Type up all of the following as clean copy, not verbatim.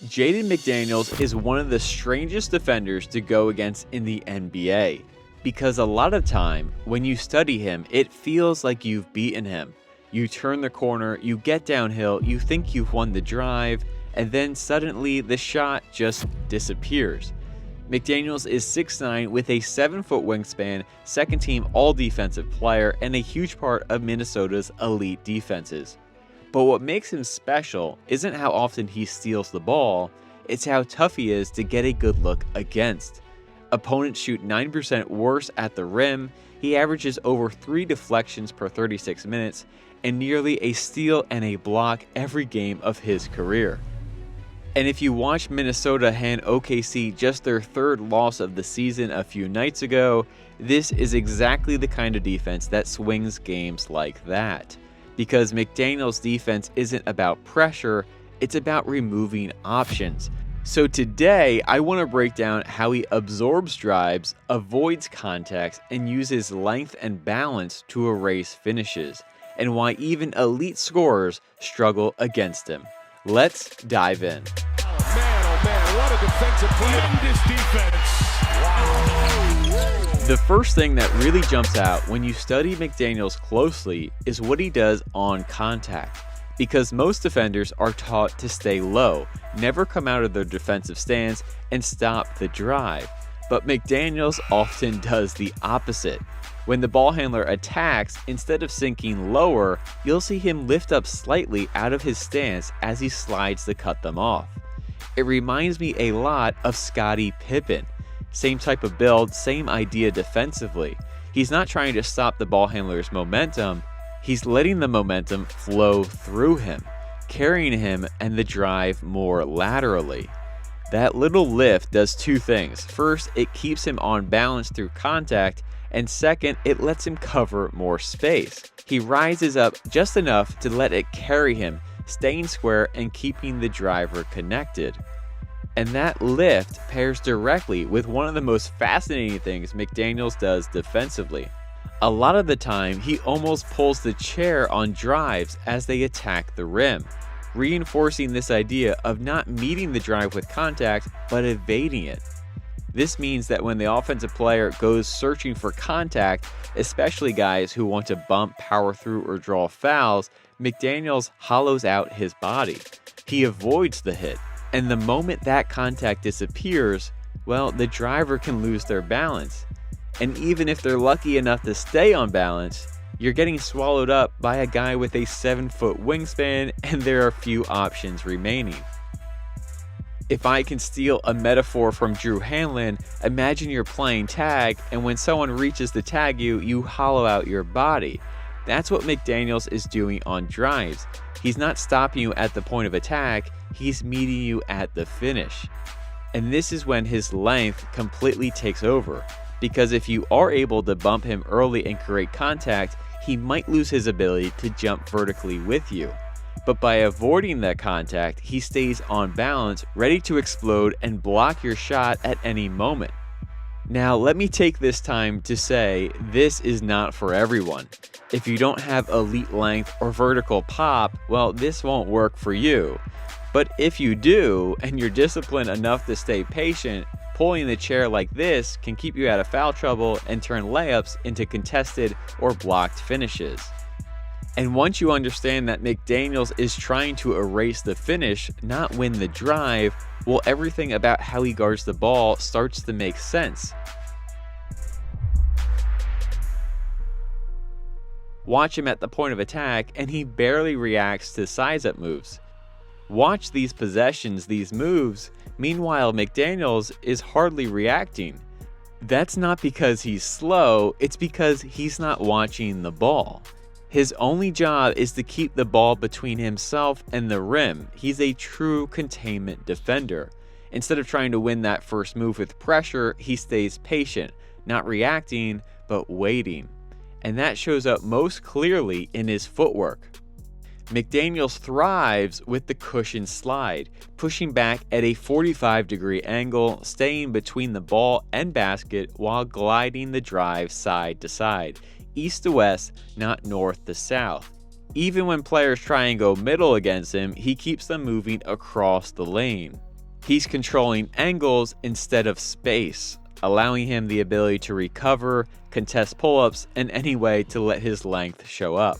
Jaden McDaniels is one of the strangest defenders to go against in the NBA because a lot of time when you study him, it feels like you've beaten him. You turn the corner, you get downhill, you think you've won the drive, and then suddenly the shot just disappears. McDaniels is 6'9 with a 7-foot wingspan, second team all defensive player, and a huge part of Minnesota's elite defenses. But what makes him special isn't how often he steals the ball, it's how tough he is to get a good look against. Opponents shoot 9% worse at the rim, he averages over 3 deflections per 36 minutes, and nearly a steal and a block every game of his career. And if you watch Minnesota hand OKC just their third loss of the season a few nights ago, this is exactly the kind of defense that swings games like that. Because McDaniels' defense isn't about pressure, it's about removing options. So today, I want to break down how he absorbs drives, avoids contact, and uses length and balance to erase finishes, and why even elite scorers struggle against him. Let's dive in. Oh man, what a defensive play. Tremendous defense. Wow. The first thing that really jumps out when you study McDaniels closely is what he does on contact. Because most defenders are taught to stay low, never come out of their defensive stance, and stop the drive. But McDaniels often does the opposite. When the ball handler attacks, instead of sinking lower, you'll see him lift up slightly out of his stance as he slides to cut them off. It reminds me a lot of Scottie Pippen. Same type of build, same idea defensively. He's not trying to stop the ball handler's momentum, he's letting the momentum flow through him, carrying him and the drive more laterally. That little lift does two things. First, it keeps him on balance through contact, and second, it lets him cover more space. He rises up just enough to let it carry him, staying square and keeping the driver connected. And that lift pairs directly with one of the most fascinating things McDaniels does defensively. A lot of the time, he almost pulls the chair on drives as they attack the rim, reinforcing this idea of not meeting the drive with contact, but evading it. This means that when the offensive player goes searching for contact, especially guys who want to bump, power through, or draw fouls, McDaniels hollows out his body. He avoids the hit. And the moment that contact disappears, well, the driver can lose their balance. And even if they're lucky enough to stay on balance, you're getting swallowed up by a guy with a 7-foot wingspan, and there are few options remaining. If I can steal a metaphor from Drew Hanlon, imagine you're playing tag, and when someone reaches to tag you, you hollow out your body. That's what McDaniels is doing on drives. He's not stopping you at the point of attack, he's meeting you at the finish. And this is when his length completely takes over, because if you are able to bump him early and create contact, he might lose his ability to jump vertically with you. But by avoiding that contact, he stays on balance, ready to explode and block your shot at any moment. Now, let me take this time to say this is not for everyone. If you don't have elite length or vertical pop, well, this won't work for you. But if you do, and you're disciplined enough to stay patient, pulling the chair like this can keep you out of foul trouble and turn layups into contested or blocked finishes. And once you understand that McDaniels is trying to erase the finish, not win the drive, well, everything about how he guards the ball starts to make sense. Watch him at the point of attack, and he barely reacts to size-up moves. Watch these possessions, these moves. Meanwhile, McDaniels is hardly reacting. That's not because he's slow, it's because he's not watching the ball. His only job is to keep the ball between himself and the rim. He's a true containment defender. Instead of trying to win that first move with pressure, he stays patient, not reacting, but waiting. And that shows up most clearly in his footwork. McDaniels thrives with the cushion slide, pushing back at a 45-degree angle, staying between the ball and basket while gliding the drive side to side, east to west, not north to south. Even when players try and go middle against him, he keeps them moving across the lane. He's controlling angles instead of space, allowing him the ability to recover, contest pull-ups, and any way to let his length show up.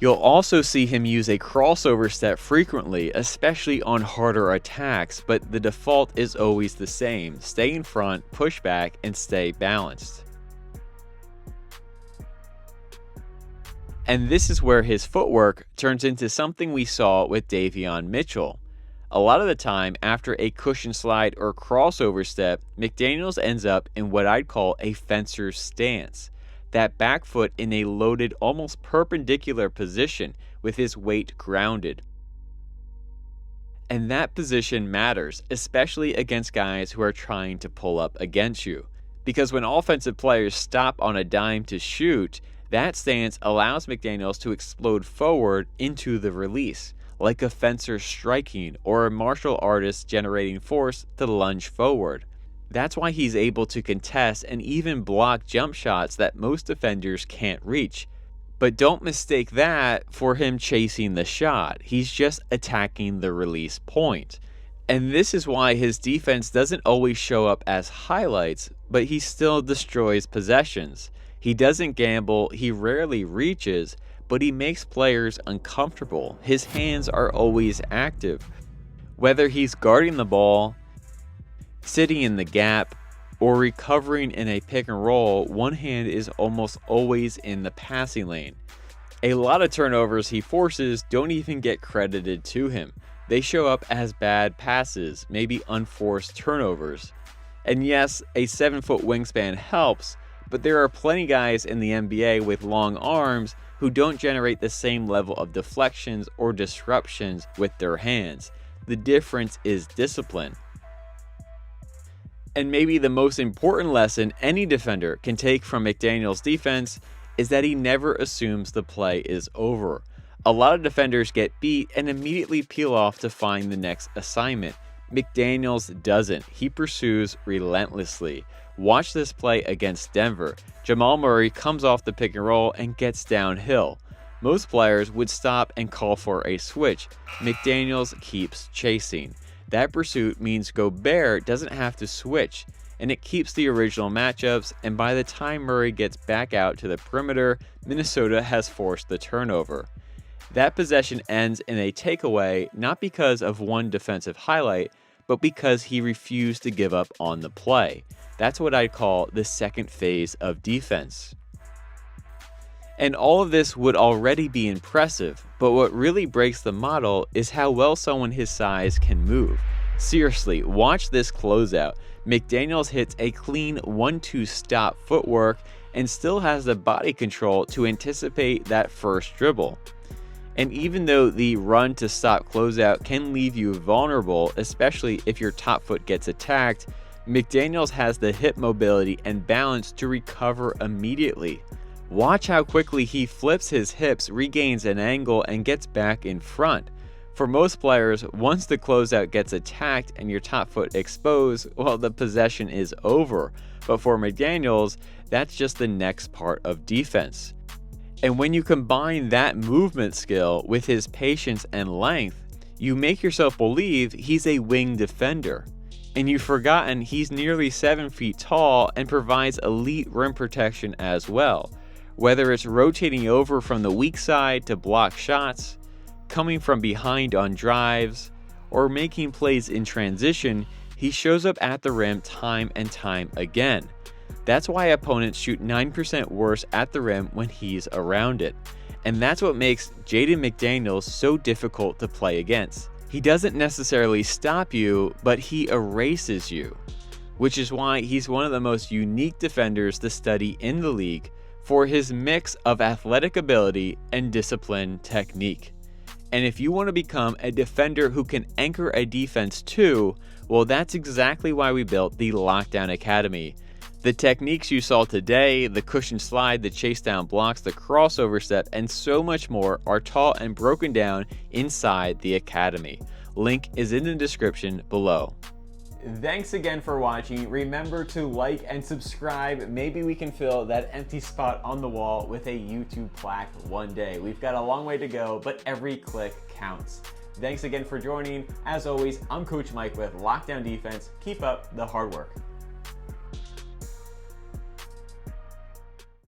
You'll also see him use a crossover step frequently, especially on harder attacks, but the default is always the same: stay in front, push back, and stay balanced. And this is where his footwork turns into something we saw with Davion Mitchell. A lot of the time, after a cushion slide or crossover step, McDaniels ends up in what I'd call a fencer's stance. That back foot in a loaded, almost perpendicular position with his weight grounded. And that position matters, especially against guys who are trying to pull up against you. Because when offensive players stop on a dime to shoot, that stance allows McDaniels to explode forward into the release, like a fencer striking or a martial artist generating force to lunge forward. That's why he's able to contest and even block jump shots that most defenders can't reach. But don't mistake that for him chasing the shot. He's just attacking the release point. And this is why his defense doesn't always show up as highlights, but he still destroys possessions. He doesn't gamble, he rarely reaches, but he makes players uncomfortable. His hands are always active. Whether he's guarding the ball, sitting in the gap, or recovering in a pick and roll, one hand is almost always in the passing lane. A lot of turnovers he forces don't even get credited to him. They show up as bad passes, maybe unforced turnovers. And yes, a 7-foot wingspan helps, but there are plenty guys in the NBA with long arms who don't generate the same level of deflections or disruptions with their hands. The difference is discipline. And maybe the most important lesson any defender can take from McDaniels' defense is that he never assumes the play is over. A lot of defenders get beat and immediately peel off to find the next assignment. McDaniels doesn't. He pursues relentlessly. Watch this play against Denver. Jamal Murray comes off the pick and roll and gets downhill. Most players would stop and call for a switch. McDaniels keeps chasing. That pursuit means Gobert doesn't have to switch, and it keeps the original matchups, and by the time Murray gets back out to the perimeter, Minnesota has forced the turnover. That possession ends in a takeaway, not because of one defensive highlight, but because he refused to give up on the play. That's what I'd call the second phase of defense. And all of this would already be impressive, but what really breaks the model is how well someone his size can move. Seriously, watch this closeout. McDaniels hits a clean 1-2 stop footwork and still has the body control to anticipate that first dribble. And even though the run to stop closeout can leave you vulnerable, especially if your top foot gets attacked, McDaniels has the hip mobility and balance to recover immediately. Watch how quickly he flips his hips, regains an angle, and gets back in front. For most players, once the closeout gets attacked and your top foot exposed, well, the possession is over. But for McDaniels, that's just the next part of defense. And when you combine that movement skill with his patience and length, you make yourself believe he's a wing defender. And you've forgotten he's nearly 7 feet tall and provides elite rim protection as well. Whether it's rotating over from the weak side to block shots, coming from behind on drives, or making plays in transition, he shows up at the rim time and time again. That's why opponents shoot 9% worse at the rim when he's around it. And that's what makes Jaden McDaniels so difficult to play against. He doesn't necessarily stop you, but he erases you, which is why he's one of the most unique defenders to study in the league for his mix of athletic ability and disciplined technique. And if you want to become a defender who can anchor a defense too, well, that's exactly why we built the Lockdown Academy. The techniques you saw today, the cushion slide, the chase down blocks, the crossover step, and so much more are taught and broken down inside the Academy. Link is in the description below. Thanks again for watching. Remember to like and subscribe. Maybe we can fill that empty spot on the wall with a YouTube plaque one day. We've got a long way to go, but every click counts. Thanks again for joining. As always, I'm Coach Mike with Lockdown Defense. Keep up the hard work.